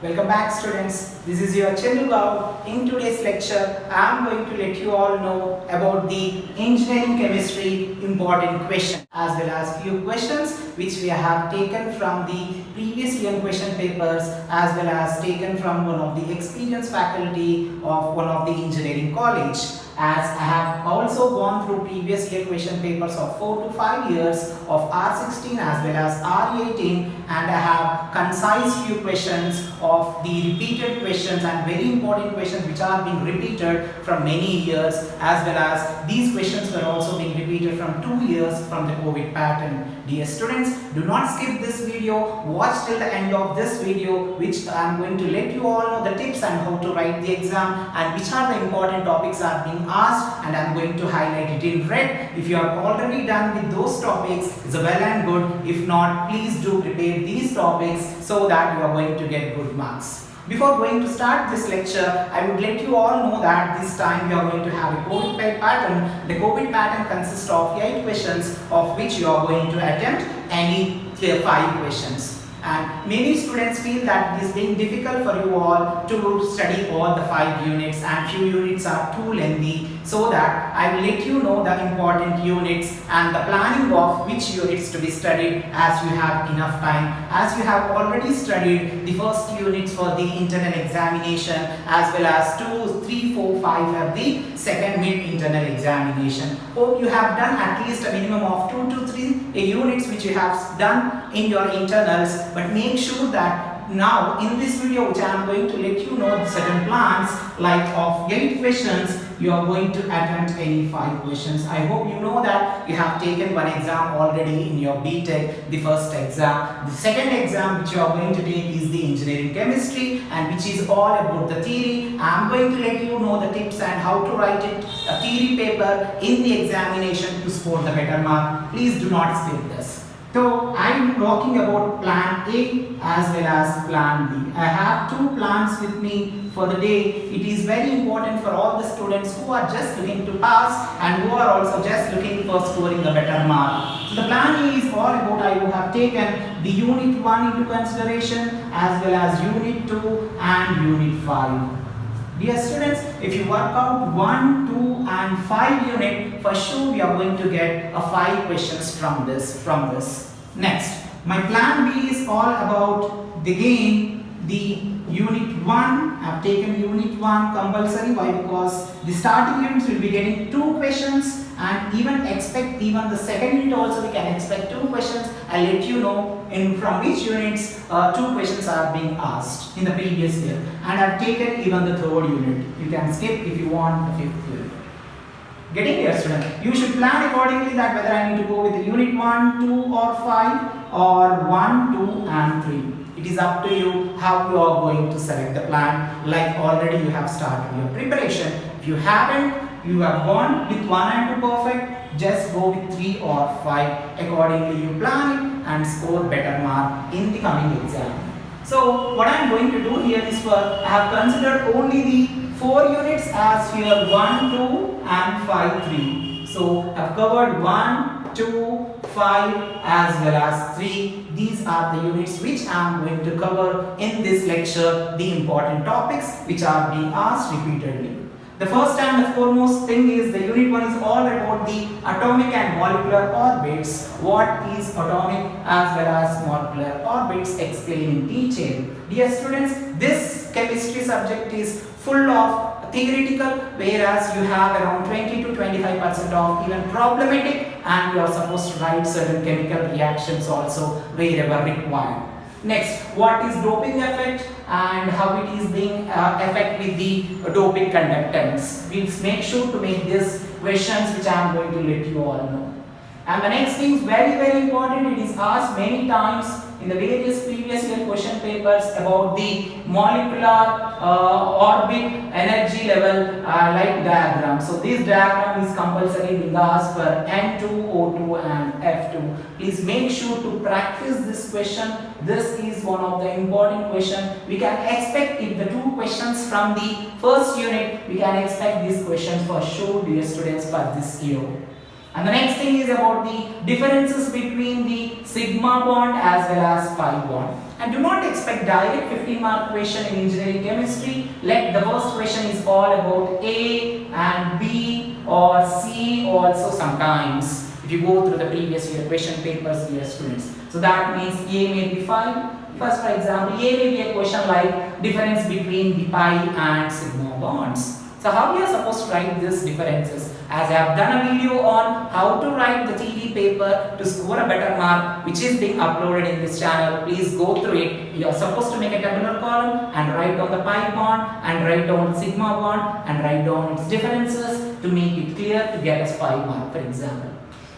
Welcome back students. This is your JNTUH. In today's lecture, I am going to let you all know about the engineering chemistry important question as well as few questions which we have taken from the previous year question papers as well as taken from one of the experienced faculty of one of the engineering college. As I have also gone through previous year question papers of 4 to 5 years of R16 as well as R18, and I have concise few questions of the repeated questions and very important questions which are being repeated from many years, as well as these questions were also being repeated from 2 years from the COVID pattern. Dear students, do not skip this video. Watch till the end of this video, which I am going to let you all know the tips and how to write the exam and which are the important topics are being asked, and I am going to highlight it in red. If you are already done with those topics, it's well and good. If not, please do prepare these topics so that you are going to get good marks. Before going to start this lecture, I would let you all know that this time we are going to have a COVID pattern. The COVID pattern consists of 8 questions, of which you are going to attempt any 5 questions. And many students feel that it is being difficult for you all to study all the 5 units, and few units are too lengthy, so that I will let you know the important units and the planning of which units to be studied as you have enough time, as you have already studied the first units for the internal examination as well as 2, 3, 4, 5 for the second mid-internal examination. Hope you have done at least a minimum of 2 to 3 units which you have done in your internals. But make sure that now in this video which I am going to let you know certain plans, like of 8 questions, you are going to attempt any 5 questions. I hope you know that you have taken one exam already in your BTech, the first exam. The second exam which you are going to take is the engineering chemistry, and which is all about the theory. I am going to let you know the tips and how to write it, a theory paper in the examination to score the better mark. Please do not skip this. So I am talking about plan A as well as plan B. I have 2 plans with me for the day. It is very important for all the students who are just looking to pass and who are also just looking for scoring a better mark. So the plan A is all about, I have taken the unit 1 into consideration as well as unit 2 and unit 5. Dear students, if you work out 1, 2 and 5 unit, for sure we are going to get 5 questions from this. Next, my plan B is all about the unit 1. I have taken unit 1 compulsory. Why? Because the starting units will be getting 2 questions, and even the second unit also we can expect 2 questions. I'll let you know from which units 2 questions are being asked in the previous year. And I've taken even the third unit. You can skip if you want the 5th unit. Getting here, student? You should plan accordingly that whether I need to go with the unit 1, 2 or 5 or 1, 2 and 3. It is up to you how you are going to select the plan. Like already you have started your preparation. If you haven't, you have gone with 1 and 2 perfect, just go with 3 or 5. Accordingly you plan it and score better mark in the coming exam. So what I am going to do here is I have considered only the 4 units as here 1, 2 and 5, 3. So I have covered 1, 2, 5 as well as 3. These are the units which I am going to cover in this lecture, the important topics which are being asked repeatedly. The first and the foremost thing is the unit 1 is all about the atomic and molecular orbits. What is atomic as well as molecular orbits? Explain in detail. Dear students, this chemistry subject is full of theoretical, whereas you have around 20 to 25% of even problematic, and you are supposed to write certain chemical reactions also wherever required. Next, what is doping effect and how it is being affect with the doping conductance. We'll make sure to make these questions which I am going to let you all know. And the next thing is very important. It is asked many times in the various previous year question papers about the molecular orbit energy level like diagram. So this diagram is compulsory being asked for N2, O2 and F2. Please make sure to practice this question. This is one of the important question. We can expect if the 2 questions from the first unit, we can expect these questions for sure, dear students, for this year. And the next thing is about the differences between the sigma bond as well as pi bond. And do not expect direct 15 mark question in engineering chemistry. Let the first question is all about A and B or C also sometimes. If you go through the previous year question papers, dear students. So that means A may be 5. First, for example, A may be a question like difference between the pi and sigma bonds. So how we are supposed to write these differences? As I have done a video on how to write the theory paper to score a better mark, which is being uploaded in this channel. Please go through it. You are supposed to make a tabular column and write down the pi bond and write down the sigma bond and write down its differences to make it clear to get us 5 mark, for example.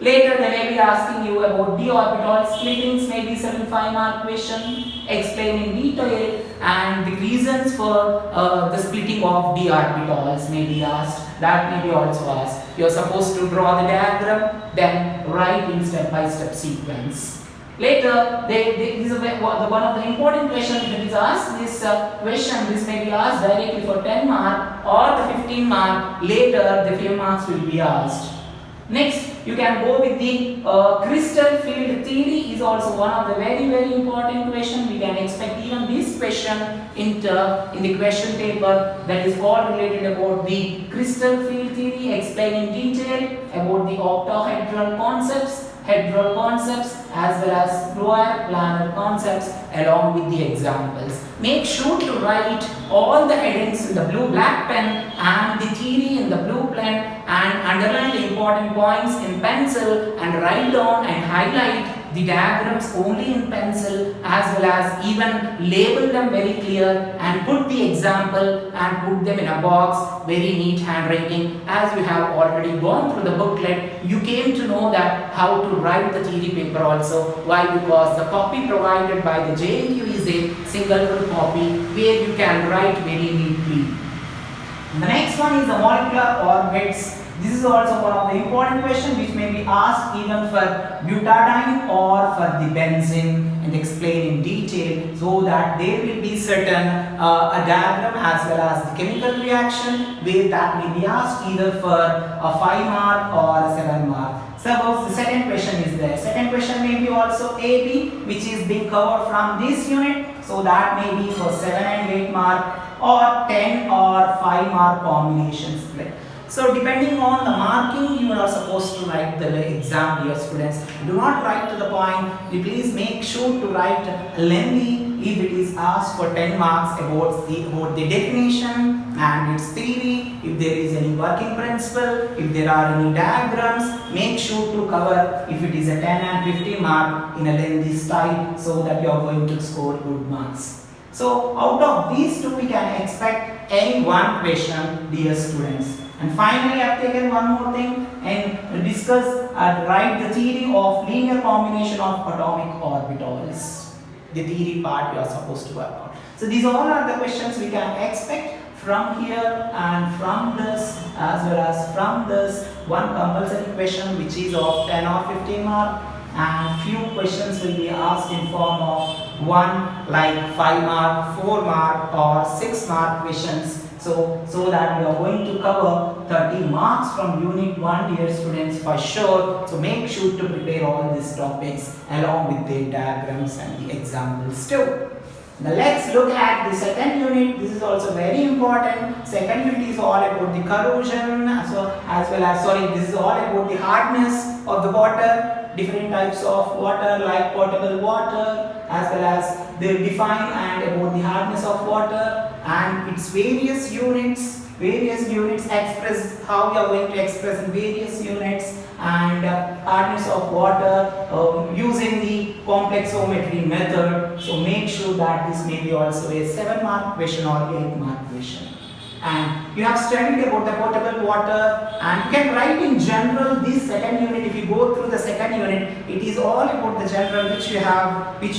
Later they may be asking you about d orbital splittings, maybe 75 mark question. Explain in detail and the reasons for the splitting of d orbitals may be asked. That may be also asked. You are supposed to draw the diagram, then write in step-by-step sequence. Later, this is one of the important questions that is asked. This question, this may be asked directly for 10 mark or the 15 mark. Later, the 5 marks will be asked. Next, you can go with the crystal field theory is also one of the very important question. We can expect even this question in the question paper, that is all related about the crystal field theory, explain in detail about the octahedral concepts, hedral concepts as well as planar concepts along with the examples. Make sure to write all the headings in the blue black pen and the theory in the blue pen and underline the important points in pencil and write down and highlight the diagrams only in pencil as well as even label them very clear and put the example and put them in a box, very neat handwriting. As you have already gone through the booklet, you came to know that how to write the theory paper also. Why? Because the copy provided by the JNTUH is a single copy where you can write very neatly. The next one is the molecular orbits. This is also one of the important questions which may be asked even for butadiene or for the benzene, and explain in detail so that there will be certain a diagram as well as the chemical reaction where that may be asked either for a 5 mark or a 7 mark. Suppose the second question is there. Second question may be also AB, which is being covered from this unit. So that may be for 7 and 8 mark or 10 or 5 mark combinations. So depending on the marking, you are supposed to write the exam, dear students. Do not write to the point. You please make sure to write lengthy if it is asked for 10 marks about the definition and its theory. If there is any working principle, if there are any diagrams, make sure to cover if it is a 10 and 15 mark in a lengthy style so that you are going to score good marks. So out of these two we can expect any one question, dear students. And finally, I have taken one more thing and discuss write the theory of linear combination of atomic orbitals. The theory part you are supposed to work on. So these all are the questions we can expect from here and from this as well as from this. One compulsory question which is of 10 or 15 mark, and few questions will be asked in form of one like 5 mark, 4 mark or 6 mark questions. So that we are going to cover 30 marks from unit 1, dear students, for sure. So make sure to prepare all these topics along with the diagrams and the examples too. Now let's look at the second unit. This is also very important. Second unit is all about the corrosion, this is all about the hardness of the water. Different types of water like potable water as well as they define and about the hardness of water and its various units express how we are going to express in various units and hardness of water using the complexometry method. So make sure that this may be also a 7 mark question or 8 mark question. And you have studied about the potable water and you can write in general this second unit. If you go through the second unit, it is all about the general which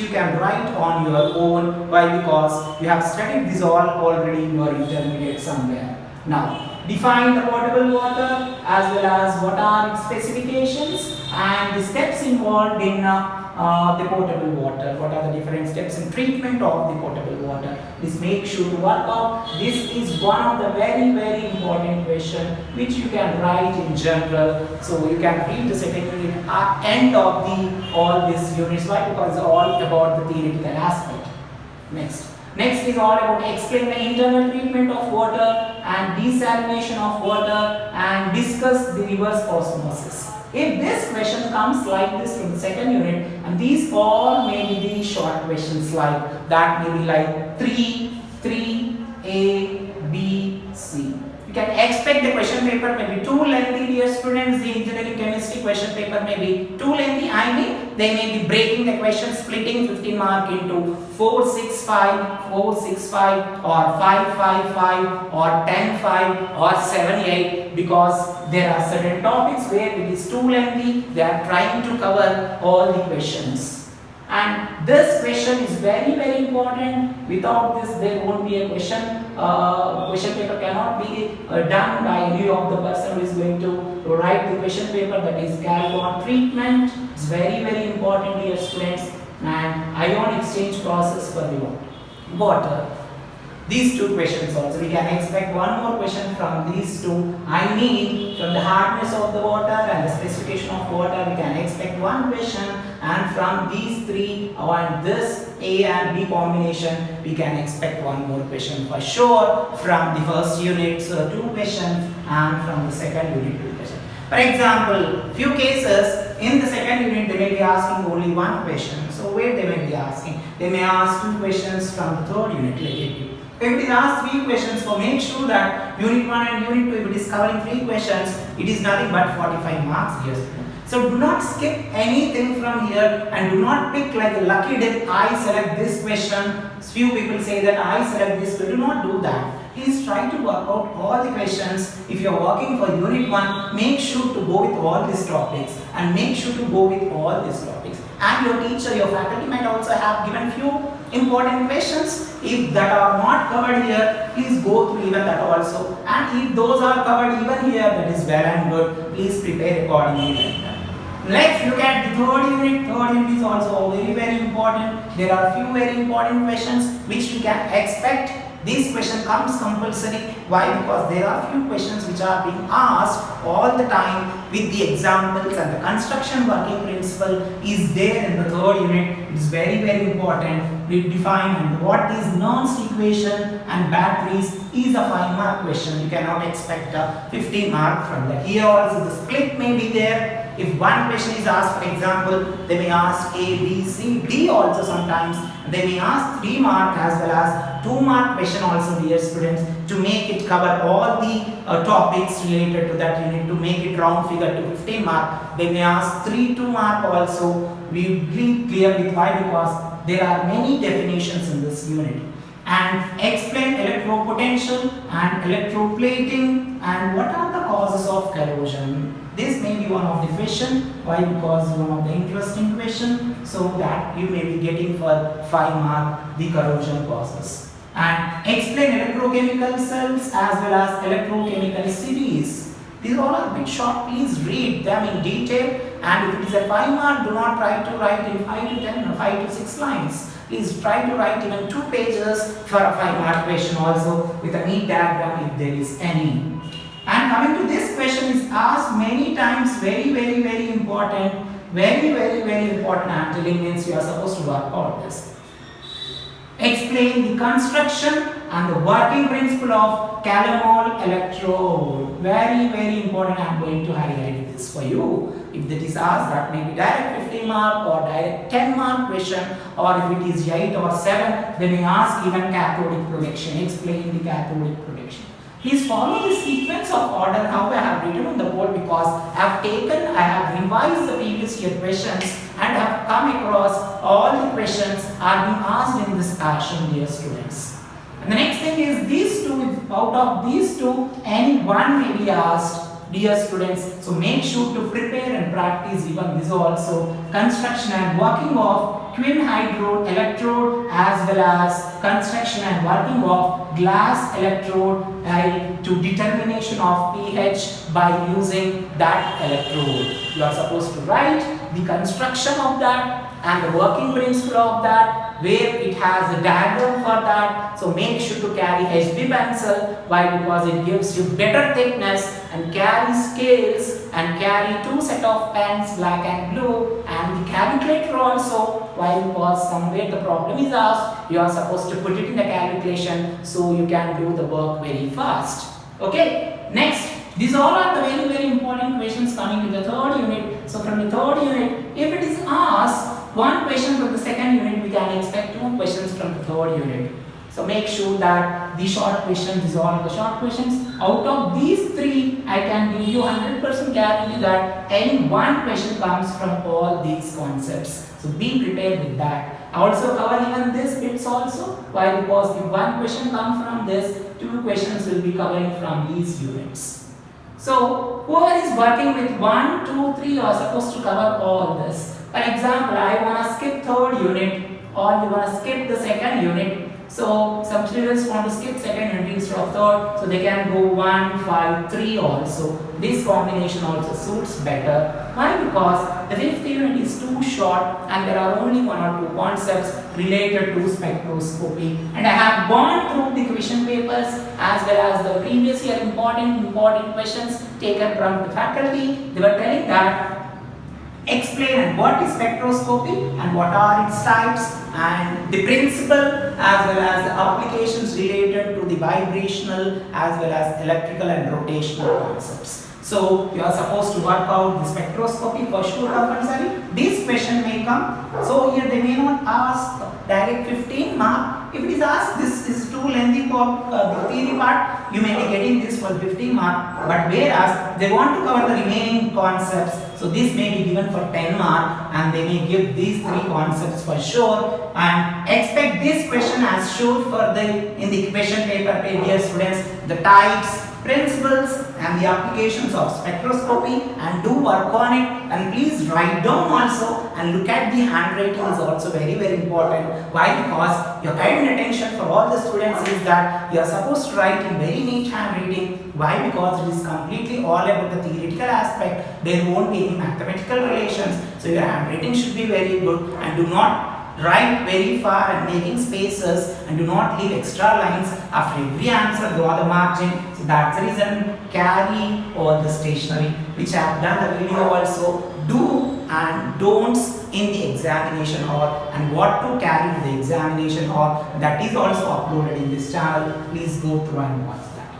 you can write on your own. Why? Because you have studied this all already in your intermediate somewhere. Now define the potable water as well as what are its specifications and the steps involved in the potable water. What are the different steps in treatment of the potable water? This make sure to work out. This is one of the very important question which you can write in general. So you can read the second unit at end of all these units. Why? Because it's all about the theoretical aspect. Next is all about explain the internal treatment of water and desalination of water and discuss the reverse osmosis. If this question comes like this in the second unit, and these all may be the short questions like that, may be like 3 A, B, C. You can expect the question paper may be too lengthy, dear students. The engineering chemistry question paper may be too lengthy. I mean, they may be breaking the question, splitting 15 mark into 465, 465 or 555 or 10-5 or 7-8, because there are certain topics where it is too lengthy. They are trying to cover all the questions. And this question is very important. Without this, there won't be a question. Question paper cannot be done by any of the person who is going to write the question paper. That is carbon treatment. It's very important, dear students. And ion exchange process for the water. These two questions also. We can expect one more question from these two. I mean, from the hardness of the water and the specification of water, we can expect one question. And from these three, and this A and B combination, we can expect one more question for sure. From the first unit, so 2 questions, and from the second unit, 2 questions. For example, few cases in the second unit, they may be asking only one question. So where they may be asking? They may ask 2 questions from the third unit. If it is asked 3 questions, so make sure that unit 1 and unit 2, if it is covering 3 questions, it is nothing but 45 marks here. So do not skip anything from here and do not pick like a lucky dip. I select this question. Few people say that I select this, but do not do that. Please try to work out all the questions. If you are working for unit 1, make sure to go with all these topics and make sure to go with all these topics. And your teacher, your faculty might also have given few important questions. If that are not covered here, please go through even that also. And if those are covered even here, that is well and good. Please prepare accordingly. Let's look at the third unit. Third unit is also very important. There are few very important questions which we can expect. This question comes compulsory. Why? Because there are few questions which are being asked all the time with the examples, and the construction working principle is there in the third unit. It is very important. We define what is nonce equation and batteries is a 5-mark question. You cannot expect a 15 mark from that. Here also the split may be there. If one question is asked, for example, they may ask A, B, C, D also sometimes. They may ask 3 mark as well as 2 mark question also, dear students, to make it cover all the topics related to that unit, to make it round figure to 15 mark. They may ask 3 2 mark also. We be clear with why, because there are many definitions in this unit. And explain electropotential and electroplating and what are the causes of corrosion. This may be one of the question. Why? Because one of the interesting question, so that you may be getting for 5 mark the corrosion causes. And explain electrochemical cells as well as electrochemical series. These all are a bit short. Please read them in detail. And if it is a 5 mark, do not try to write in 5 to 10 or 5 to 6 lines. Please try to write even 2 pages for a 5 mark question also, with a neat diagram if there is any. And coming to this question is asked many times, very important, very important. I am telling means you are supposed to work out this. Explain the construction and the working principle of calomel electrode. Very important. I am going to highlight this for you. If that is asked, that may be direct 15 mark or direct 10 mark question, or if it is 8 or 7, they may ask even cathodic protection. Explain the cathodic protection. Please follow the sequence of order how I have written on the board, because I have revised the previous year questions and have come across all the questions are being asked in this fashion, dear students. And the next thing is these two, out of these two, any one may be asked, dear students. So make sure to prepare and practice even this also. Construction and working of twin hydrode electrode as well as construction and working of glass electrode to determination of pH by using that electrode. You are supposed to write the construction of that and the working principle of that where it has a diagram for that. So make sure to carry HB pencil. Why? Because it gives you better thickness, and carry scales and carry two set of pens, black and blue, and the calculator also. Why? Because somewhere the problem is asked, you are supposed to put it in the calculation so you can do the work very fast. Okay, next. These all are the very, very important questions coming to the third unit. So from the third unit, if it is asked one question from the second unit, we can expect two questions from the third unit. So make sure that the short questions, these are the short questions. Out of these three, I can give you 100% guarantee that any one question comes from all these concepts. So be prepared with that. I also cover even this bits also. Why? Because if one question comes from this, two questions will be covering from these units. So whoever is working with 1, 2, 3, you are supposed to cover all this. For example, I want to skip third unit, or you want to skip the second unit. So some students want to skip second unit instead of third, so they can go 1, 5, 3 also. This combination also suits better. Why? Because the fifth unit is too short and there are only 1 or 2 concepts related to spectroscopy. And I have gone through the question papers as well as the previous year important questions taken from the faculty. They were telling that explain what is spectroscopy and what are its types and the principle as well as the applications related to the vibrational as well as electrical and rotational concepts. So you are supposed to work out the spectroscopy for sure compulsory. This question may come. So here they may not ask direct 15 mark. If it is asked, this is too lengthy for the theory part, you may be getting this for 15 mark. But whereas they want to cover the remaining concepts, so this may be given for 10 mark and they may give these 3 concepts for sure. And expect this question as sure for in the question paper, dear students, the types, principles and the applications of spectroscopy, and do work on it, and please write down also and look at the handwriting is also very, very important. Why? Because your kind attention for all the students is that you are supposed to write in very neat handwriting. Why? Because it is completely all about the theoretical aspect. There won't be any mathematical relations. So your handwriting should be very good, and do not write very far and making spaces, and do not leave extra lines after every answer. Draw the margin. So that's the reason carry all the stationery, which I have done the video also. Do and don'ts in the examination hall and what to carry to the examination hall, that is also uploaded in this channel. Please go through and watch that.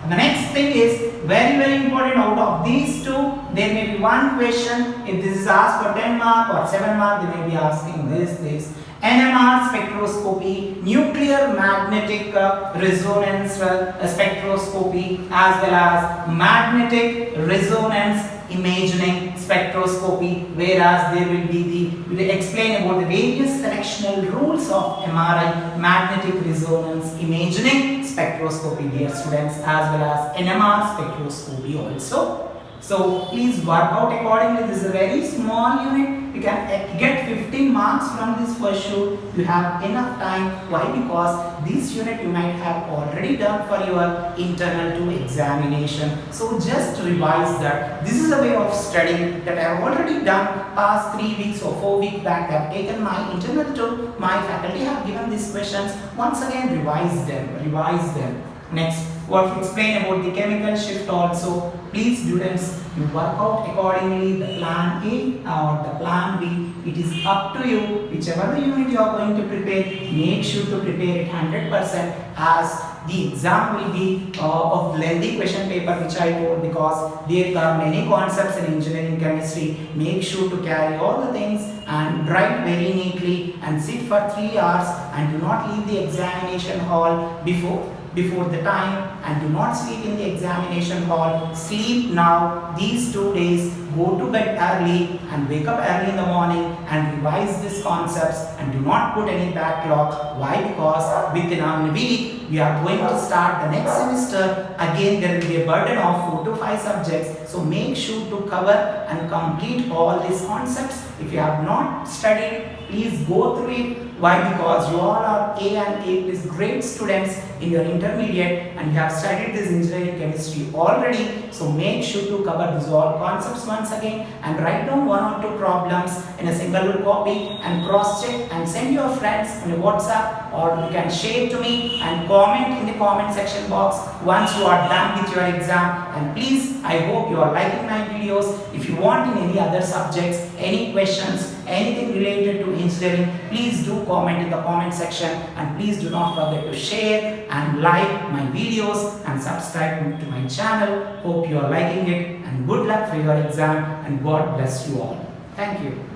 And the next thing is very, very important. Out of these two, there may be one question. If this is asked for 10 mark or 7 mark, they may be asking this. NMR spectroscopy, nuclear magnetic resonance spectroscopy, as well as magnetic resonance imaging spectroscopy, whereas there will be we will explain about the various selectional rules of MRI, magnetic resonance imaging spectroscopy, dear students, as well as NMR spectroscopy also. So please work out accordingly. This is a very small unit. You can get 15 marks from this for sure. You have enough time. Why? Because this unit you might have already done for your internal 2 examination. So just revise that. This is a way of studying that I have already done past 3 weeks or 4 weeks back. I have taken my internal 2. My faculty have given these questions. Once again, revise them. Next, what we explain about the chemical shift also. Please students, you work out accordingly the plan A or the plan B. It is up to you. Whichever the unit you are going to prepare, make sure to prepare it 100%, as the exam will be of lengthy question paper, which I told, because there are many concepts in engineering chemistry. Make sure to carry all the things and write very neatly and sit for 3 hours, and do not leave the examination hall before the time, and do not sleep in the examination hall. Sleep now these 2 days. Go to bed early and wake up early in the morning and revise these concepts, and do not put any backlog. Why? Because within a week we are going to start the next semester. Again, there will be a burden of 4 to 5 subjects. So make sure to cover and complete all these concepts. If you have not studied, Please go through it. Why? Because you all are A and A plus grade students in your intermediate and you have studied this engineering chemistry already. So make sure to cover these all concepts once again and write down one or two problems in a single copy and cross check and send your friends on your WhatsApp, or you can share to me and comment in the comment section box once you are done with your exam. And please, I hope you are liking my videos. If you want in any other subjects, any questions, anything related to engineering, please do comment in the comment section, and please do not forget to share and like my videos and subscribe to my channel. Hope you are liking it, and good luck for your exam, and God bless you all. Thank you.